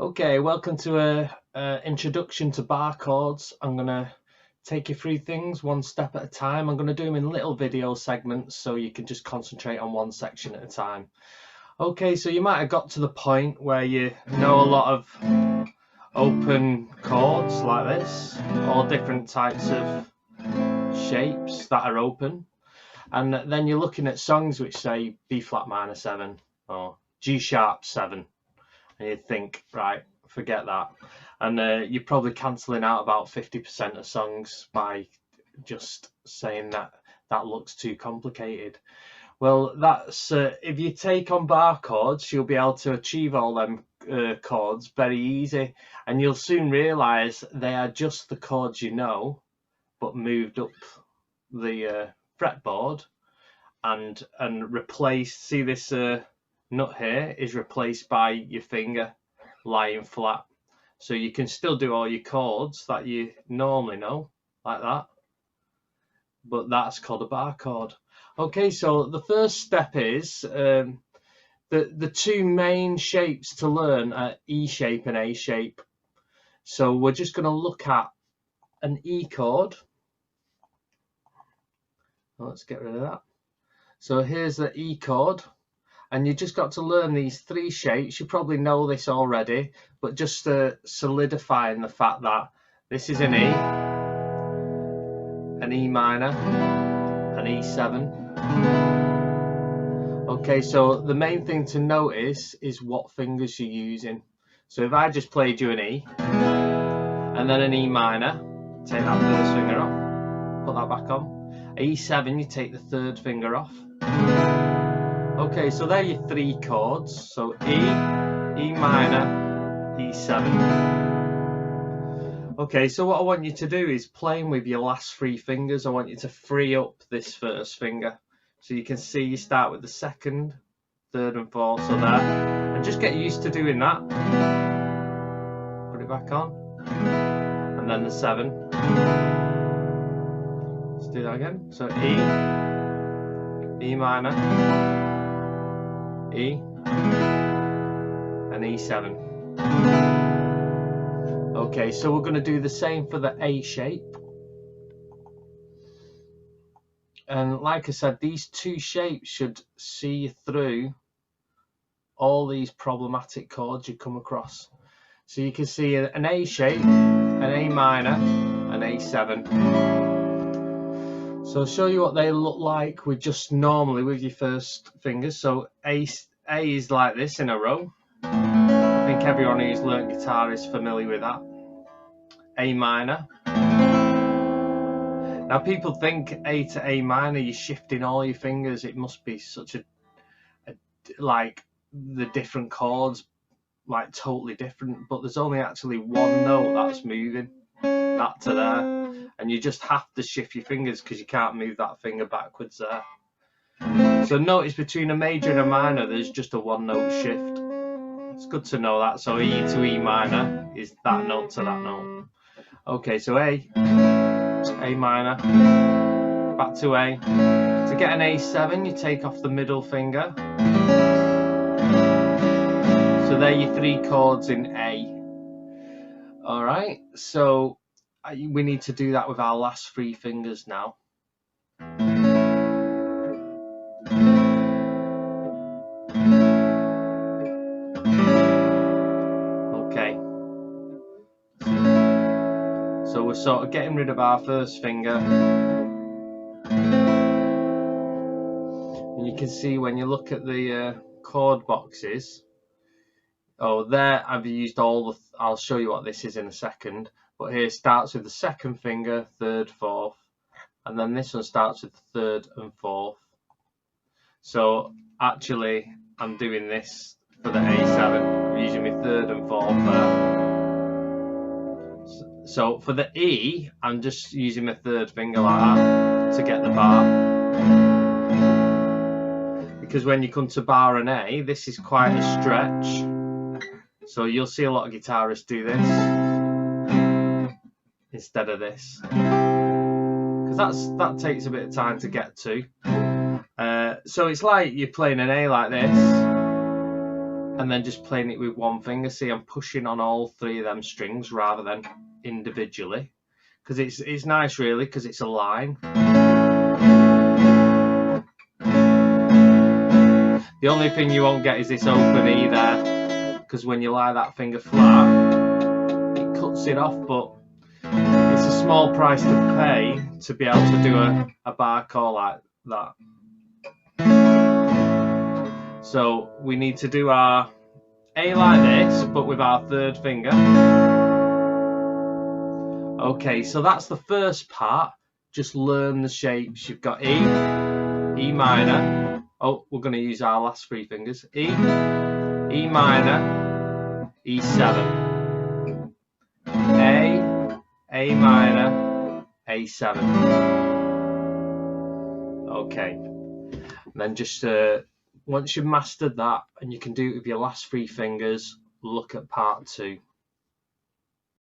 Okay, welcome to a introduction to bar chords. I'm gonna take you through things one step at a time. I'm gonna do them in little video segments so you can just concentrate on one section at a time. Okay, so you might have got to the point where you know a lot of open chords like this, all different types of shapes that are open, and then you're looking at songs which say B flat minor 7 or G sharp 7. And you think, right, forget that. And you're probably cancelling out about 50% of songs by just saying that that looks too complicated. Well, that's if you take on bar chords, you'll be able to achieve all them chords very easy, and you'll soon realise they are just the chords you know, but moved up the fretboard and replaced. See this nut here is replaced by your finger lying flat, so you can still do all your chords that you normally know like that, but that's called a bar chord. Okay, so the first step is the two main shapes to learn are E shape and A shape. So we're just going to look at an E chord. Let's get rid of that. So here's the E chord. And you just got to learn these three shapes. You probably know this already, but just solidifying the fact that this is an E minor, an E7. Okay, so the main thing to notice is what fingers you're using. So if I just played you an E, and then an E minor, take that first finger off, put that back on. E7, you take the third finger off. Okay, so they're your three chords. So E, E minor, E7. Okay, so what I want you to do is playing with your last three fingers. I want you to free up this first finger. So you can see you start with the second, third and fourth, so there. And just get used to doing that. Put it back on. And then the 7. Let's do that again. So E, E minor, E, and E7. Okay, so we're going to do the same for the A shape. And like I said, these two shapes should see you through all these problematic chords you come across. So you can see an A shape, an A minor, an A7. So I'll show you what they look like with just normally with your first fingers. So A is like this in a row. I think everyone who's learnt guitar is familiar with that. A minor. Now people think A to A minor, you're shifting all your fingers. It must be such a like the different chords, like totally different. But there's only actually one note that's moving, that to there. And you just have to shift your fingers because you can't move that finger backwards there. So notice between a major and a minor there's just a one note shift. It's good to know that. So E to E minor is that note to that note. Okay, so A minor, back to A. To get an A7 you take off the middle finger. So they're your three chords in A. Alright, so we need to do that with our last three fingers now. Okay. So we're sort of getting rid of our first finger. And you can see when you look at the chord boxes, oh, there I've used all the, I'll show you what this is in a second. But here it starts with the second finger, third, fourth, and then this one starts with the third and fourth. So actually, I'm doing this for the A7. I'm using my third and fourth there. So for the E, I'm just using my third finger like that to get the bar. Because when you come to bar and A, this is quite a stretch. So you'll see a lot of guitarists do this instead of this, because that takes a bit of time to get to. So it's like you're playing an A like this, and then just playing it with one finger. See, I'm pushing on all three of them strings rather than individually, because it's nice really, because it's a line. The only thing you won't get is this open E there, because when you lie that finger flat, it cuts it off, but it's a small price to pay to be able to do a bar chord like that. So we need to do our A like this, but with our third finger. Okay, so that's the first part. Just learn the shapes. You've got E, E minor. Oh, we're going to use our last three fingers. E, E minor, E7. A minor, A7. Okay. And then just once you've mastered that and you can do it with your last three fingers, look at part 2.